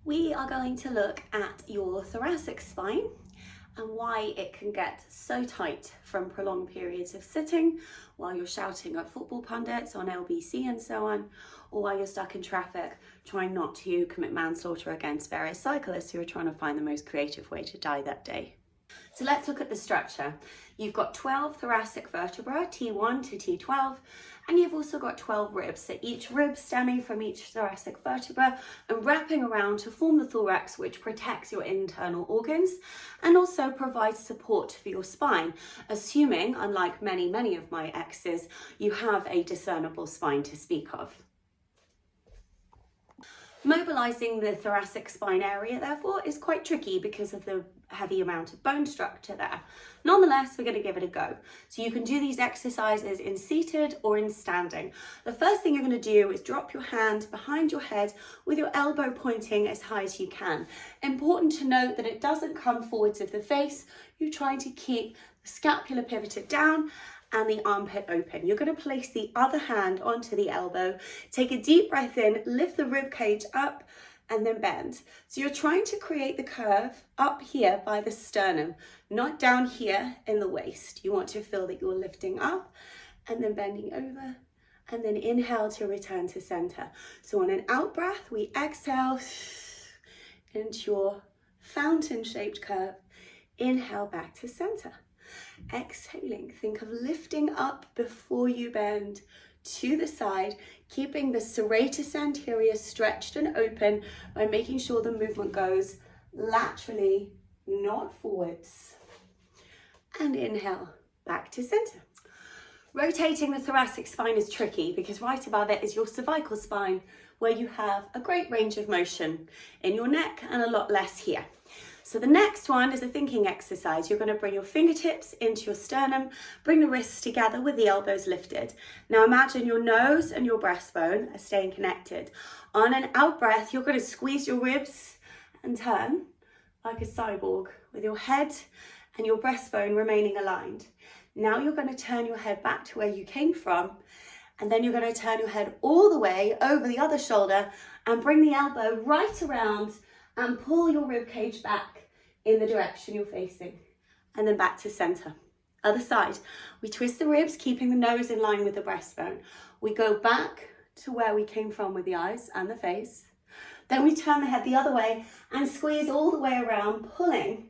we are going to look at your thoracic spine and why it can get so tight from prolonged periods of sitting while you're shouting at football pundits on LBC and so on, or while you're stuck in traffic trying not to commit manslaughter against various cyclists who are trying to find the most creative way to die that day. So let's look at the structure. You've got 12 thoracic vertebrae, T1 to T12, and you've also got 12 ribs. So each rib stemming from each thoracic vertebra and wrapping around to form the thorax, which protects your internal organs and also provides support for your spine, assuming, unlike many of my exes, you have a discernible spine to speak of. Mobilising the thoracic spine area, therefore, is quite tricky because of the heavy amount of bone structure there. Nonetheless, we're going to give it a go. So you can do these exercises in seated or in standing. The first thing you're going to do is drop your hand behind your head with your elbow pointing as high as you can. Important to note that it doesn't come forwards of the face. You're trying to keep the scapula pivoted down and the armpit open. You're going to place the other hand onto the elbow, take a deep breath in, lift the rib cage up, and then bend. So you're trying to create the curve up here by the sternum, not down here in the waist. You want to feel that you're lifting up and then bending over, and then inhale to return to center. So on an out breath, we exhale into your fountain-shaped curve. Inhale back to center. Exhaling, think of lifting up before you bend to the side, keeping the serratus anterior stretched and open by making sure the movement goes laterally, not forwards. And inhale back to center. Rotating the thoracic spine is tricky because right above it is your cervical spine, where you have a great range of motion in your neck and a lot less here. So the next one is a thinking exercise. You're going to bring your fingertips into your sternum, bring the wrists together with the elbows lifted. Now imagine your nose and your breastbone are staying connected. On an out breath, you're going to squeeze your ribs and turn like a cyborg with your head and your breastbone remaining aligned. Now you're going to turn your head back to where you came from, and then you're going to turn your head all the way over the other shoulder and bring the elbow right around and pull your rib cage back in the direction you're facing, and then back to center. Other side, we twist the ribs, keeping the nose in line with the breastbone. We go back to where we came from with the eyes and the face. Then we turn the head the other way and squeeze all the way around, pulling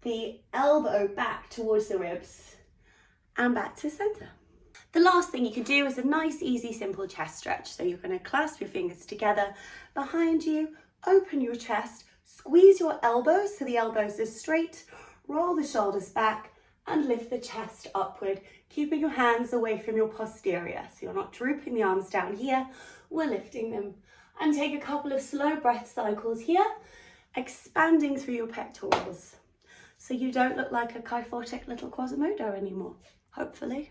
the elbow back towards the ribs and back to center. The last thing you can do is a nice, easy, simple chest stretch. So you're going to clasp your fingers together behind you, open your chest, squeeze your elbows so the elbows are straight, roll the shoulders back and lift the chest upward, keeping your hands away from your posterior. So you're not drooping the arms down here, we're lifting them. And take a couple of slow breath cycles here, expanding through your pectorals. So you don't look like a kyphotic little Quasimodo anymore, hopefully.